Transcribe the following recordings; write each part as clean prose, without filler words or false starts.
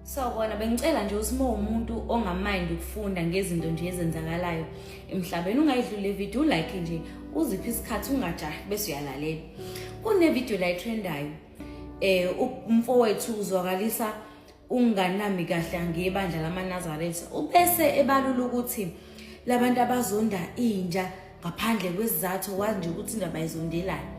Sawubona, bengicela nje ukuthi umuntu ongamind ukufunda ngezinto nje ezenzakalayo emhlabeni ungayidluli le video like nje uziphi isikhathi ungajahi bese uyalalela. Kune video la itrendayo umfowethu uzwakalisa unganami kahle ngebandla lamaNazaretha ubese ebalula ukuthi labantu abazonda inja ngaphandle kwesizathu wazi nje ukuthi indaba izondelana.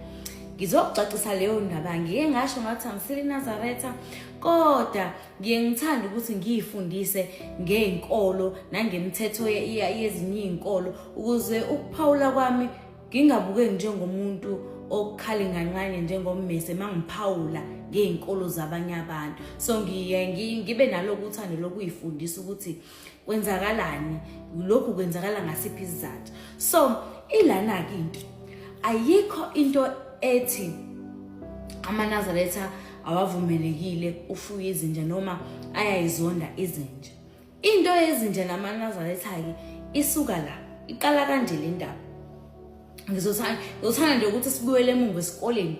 Ngizokucacisa leyo ndaba ngike ngasho ngathi angisile Nazaretha kodwa ngiyengithanda ukuthi ngiyifundise ngezinkolo nangemithetho yezinye izinkolo ukuze ukuphawula kwami ngingabuke njengomuntu okukhali ngancane njengommese mangiphawula ngezinkolo zabanye abantu. So ngibe naloko uthando lokuyifundisa ukuthi kwenzakalani lokhu kwenzakala ngasiphi isizathu. So ilana ke into ayikho into ethi amaNazaretha awavumelekile ufuya izinja noma ayayizonda izinja. Into yezinja namaNazaretha ke isuka la iqala kanje le ndaba. Ngizothanda nje ukuthi sibuyele emuva esikoleni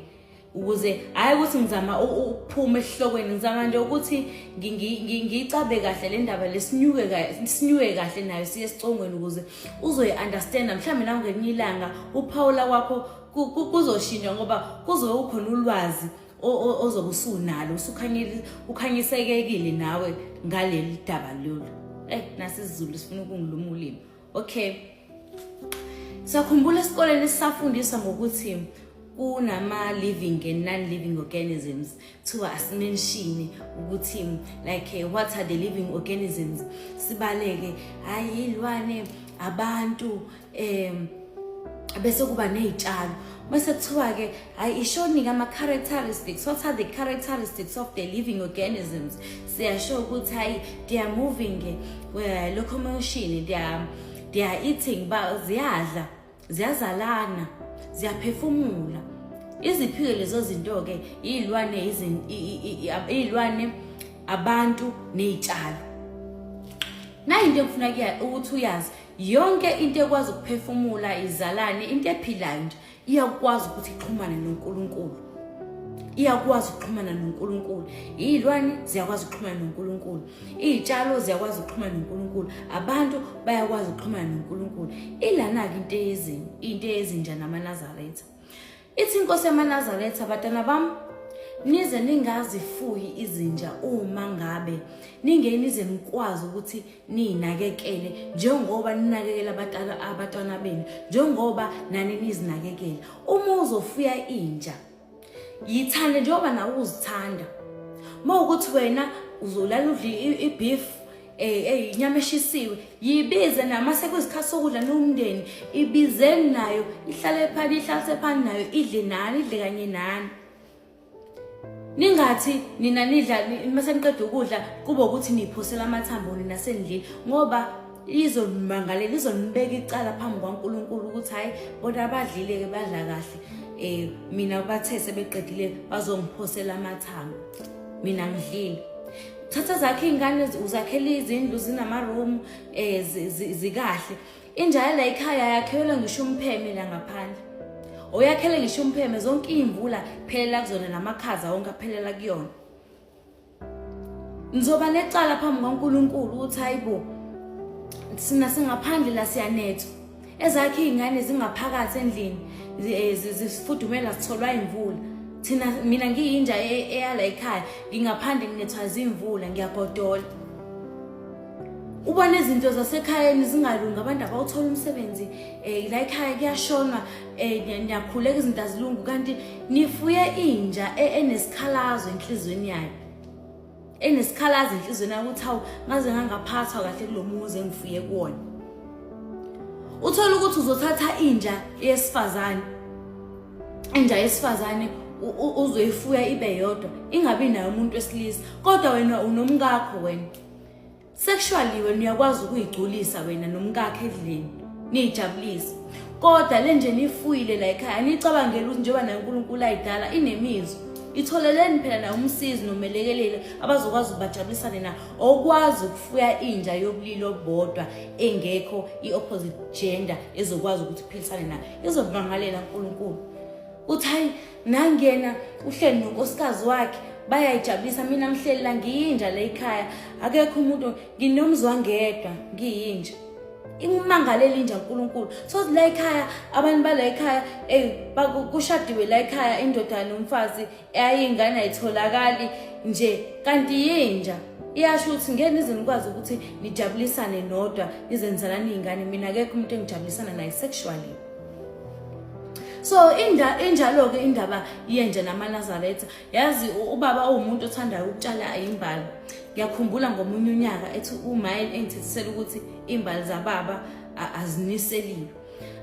ukuze hayi ukuthi ngizama ukuphuma esihlokweni ngizama nje ukuthi ngiyicabe kahle le ndaba lesinyuke kahle nayo siye sicongweni ukuze uzoyi-understand mhlawumbe nawe ngelinye ilanga uphawula kwakho kuzoshintsha ngoba kuzobe kukhona ulwazi ozobe usunalo ukhanyisekekile nawe ngaleli daba lolu. Nasi isiZulu sifuna ukungiluma ulimi. Okay. Sakhumbula esikoleni sisafundiswa ngokuthi kunama living and non-living organisms to asimenshini ukuthi like what are the living organisms sibaleke ayilwane abantu bese kuba nezitshalo bese kuthiwa ke ayishoni ama characteristics. What are the characteristics of the living organisms? Siyasho ukuthi they are moving locomotion, they are eating ziyadla ziyazalana ziyaphefumula. Iziphilo lezo zinto ke izilwane abantu nezitshalo. Na into engifuna ukuthi uyazi yonke into ekwazi ukuphefumula izalane into ephilayo nje iyakwazi ukuthi ixhumane noNkulunkulu. Iyakwazi ukuxhumana noNkulunkulu. Izilwane ziyakwazi ukuxhumana noNkulunkulu. Izitshalo ziyakwazi ukuxhumana noNkulunkulu. Abantu bayakwazi ukuxhumana noNkulunkulu. Ilana ke into yezinja namaNazaretha. Ithi inkosi yamaNazaretha batana bami nize ningazifuyi izinja uma ngabe ningenize nikwazi ukuthi ninakekele njengoba ninakekela abantwana benu njengoba nani nizinakekela. Uma uzofuya inja yithande njengoba nawe uzithanda. Mawukuthi wena uzolala udla ibeef inyama eshisiwe yibize nama sekuzikhathi sokudla nomndeni ibizeni nayo ihlale phakathi ihlalise phakathi nayo idle nani idle kanye nani. Ningathi nina nidla mase niqeda ukudla kuba ukuthi niphosela amathambo nina sendlini ngoba izonimangalela izonibeka icala phambi kwaNkulunkulu ukuthi hayi bona abadlile ke badla kahle mina bathe sebeqedile bazongiphosela amathambo mina ngidlile. Thatha zakhe ingane uzakhela izindlu zinama room zikahle. Inja la ekhaya yakhelwe ngisho umpheme la ngaphandle. Oyakhele ngisho umpheme zonke imvula phelela kuzona namakhaza wonke aphelela kuyona. Nizoba necala phambi kwaNkulunkulu ukuthi hayibo sina singaphandle la siyanetha. Ezakhe izingane zingaphakathi endlini zifudumela sitholwa imvula. Mina ngiyinja eyala ekhaya ngingaphandle nginethwa izimvula ngiyagodola. Ubone izinto zasekhaya zingalunga abantu abawuthola umsebenzi la ekhaya kuyashona niyakhuleka izinto azilungu kanti nifuye inja enesikhalazo enhlizweni yayo. Enesikhalazo enhlizweni yayo ukuthi hawu ngaze ngangaphathwa kahle kulomuzi engifuye kuwona. Uthola ukuthi uzothatha inja yesifazane. Inja yesifazane uzoyifuya ibe yodwa ingabi nayo umuntu wesilisa kodwa wena unomkakho wena. Sexually wena uyakwazi ukuyigculisa wena nomkakhe edlini nijabulise. Kodwa lenje nifuyile la ekhaya nicabangela ukuthi njengoba naNkulunkulu ayidala inemizwa itholeleni phela na umsizi nomelekeleli abazokwazi ukubajabulisana na okwazi ukufuya inja yobulili obodwa engekho iopposite gender ezokwazi ukuthi iphilisane na izobangalela uNkulunkulu. Uthi hayi nangena uhleli nonkosikazi wakhe bayayijabulisa. Mina ngihleli la ngiyinja la ekhaya, akekho umuntu, nginomzwangedwa ngiyinja. Imangalela inja uNkulunkulu. So la ekhaya abantu bala ekhaya kushadiwe la ekhaya indoda nomfazi ayingane ayitholakali nje kanti yinja iyasho ukuthi ngeke nize nikwazi ukuthi nijabulisane nodwa nizenzelana izingane. Mina akekho umuntu engijabulisana naye sexually. So injalo ke indaba yenja namaNazaretha. Yazi ubaba umuntu othandayo ukutshala imbali. Ngiyakhumbula ngomunye unyaka ethi umaye engithethisela ukuthi imbali zababa aziniseliwe.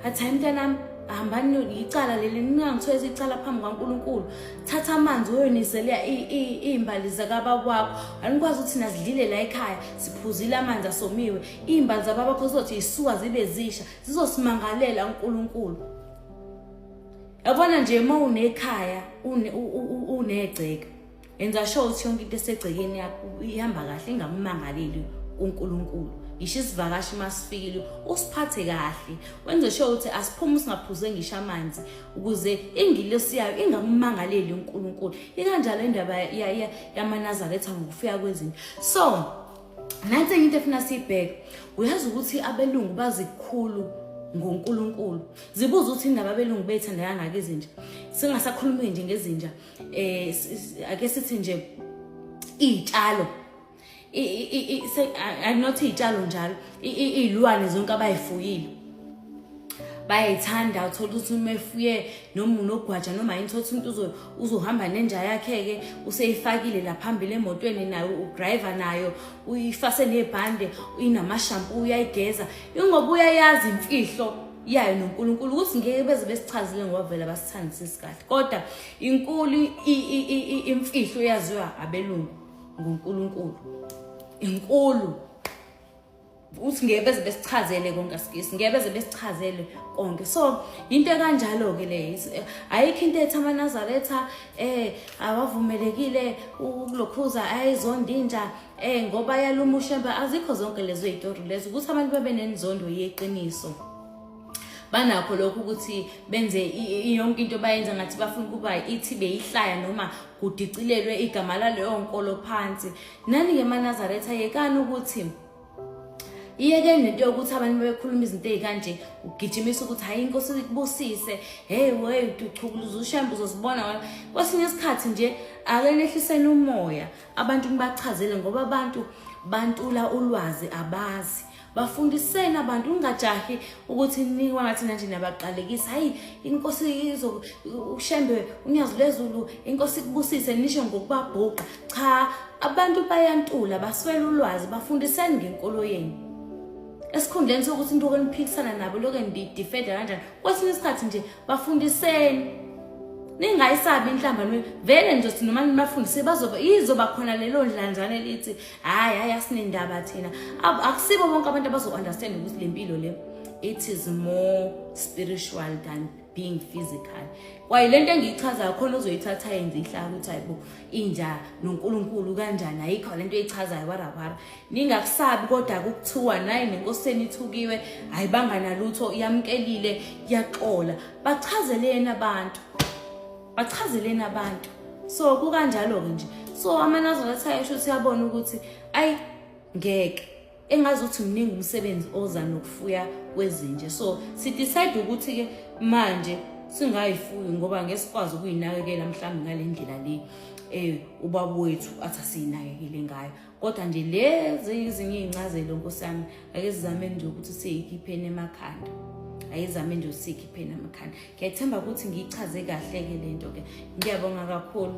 Athi mntanami hambani icala leli ningangithweza icala phambi kwaNkulunkulu. Thatha amanzi uyonisela imbali zakababa wakho. Anikwazi ukuthi nazidlile la ekhaya siphuzile amanzi asomiwe. Imbali zababa bakho zizothi isuka zibe zisha zizosimangalela uNkulunkulu. Yabona nje uma unekhaya unegceke enza sure ukuthi yonke into esegcekeni yakho ihamba kahle ingamangaleli uNkulunkulu. Isho isivakashi masifikile usiphathe kahle wenze sure ukuthi asiphuma singaphuze ngisho amanzi ukuze ingilosi yayo ingamangaleli uNkulunkulu. Ikanjalo indaba yamaNazaretha ngokufika kwezinto. So nansi into efuna sibheke, uyazi ukuthi abelungu bazikhulu ngoNkulunkulu. Zibuza ukuthi indaba abelungu beyithanda kangaka izinja. Singasakhulumi nje ngezinja, ake sithi nje izitshalo, not izitshalo njalo, izilwane zonke abayifuyile bayayithanda. Uthola ukuthi uma efuye noma unogwaja noma yini, uthola umuntu uzohamba nenja yakhe ke useyifakile la phambili emotweni nayo udriver nayo uyifase nebhande inamashampoo uyayigeza. Ingoba uyayazi imfihlo yayo noNkulunkulu ukuthi ngeke beze besichazile ngoba vele abasithandisisi kahle. Kodwa inkulu imfihlo yaziwa abelungu ngoNkulunkulu. Inkulu uthi ngeke beze besichazele konke asikisi, ngeke beze besichazele konke. So into kanjalo ke le ayikho into ethi amaNazaretha awavumelekile ukulokhuza ayizonda inja ngoba yalumushemba. Azikho zonke lezo izitori lezo ukuthi abantu bebe nenzondo yeqiniso. Banakho lokho ukuthi benze yonke into bayenza ngathi bafuna kuba ithi beyihlaya noma kudicilelwe igama laleyo nkolo phansi. Nani ke amaNazaretha yekani ukuthi iyeke nento yokuthi abantu bekhuluma izinto ezikanje ugijimisa ukuthi hayi inkosi ikubusise, hey uchukuza ushembu uzosibona. Kwesinye isikhathi nje ake nehlisene umoya abantu ngibachazele ngoba abantu bantula ulwazi abazi. Bafundisene abantu ungajahi ukuthi nikwa ngathi nanje nabaqalekisa hayi inkosi ushembe unyazo lezulu inkosi ikubusise nisho ngokubabhuqa. Cha, abantu bayantula baswela ulwazi, bafundisene ngenkolo yenu. Esikhundleni sokuthi into okeniphikisana nabo lokho ndidefenda kanjani, kwesinye isikhathi nje bafundisene. Ningayisabi inhlambano vele nje sithi noma nimafundise izoba khona lelo ndlanjana elithi hayi asinendaba thina. Akusibo bonke abantu abazo-understand ukuthi le mpilo le it is more spiritual than being physical. Kwaye lento engiyichazayo khona uzoyithatha yenze ihlaka ukuthi hayibo inja noNkulunkulu kanjani, ayikho lento eyichazayo warabara. Ningakusabi kodwa ukuthiwa nayi nenkosini ithukiwe ayibanga nalutho iyamkelile iyaxola. Bachazelene abantu. So kukanjalo ke nje. So amaNazaretha ayesho ukuthi yabona ukuthi ayi ngeke engazi ukuthi mningi umsebenzi oza nokufuya kwezinje. So si decide ukuthi ke manje singayifuyi ngoba ngesikwazi ukuyinakekela mhlawumbe ngalendlela le ubaba wethu athi asinakekele ngayo. Kodwa nje lezi izinye izincazelo nkosami ake sizame nje ukuthi siyikhiphene emakhanda. Ayizame nje usikhiphene emakhanda. Ngiyethemba ukuthi ngiyichaze kahle ke lento ke. Ngiyabonga kakhulu.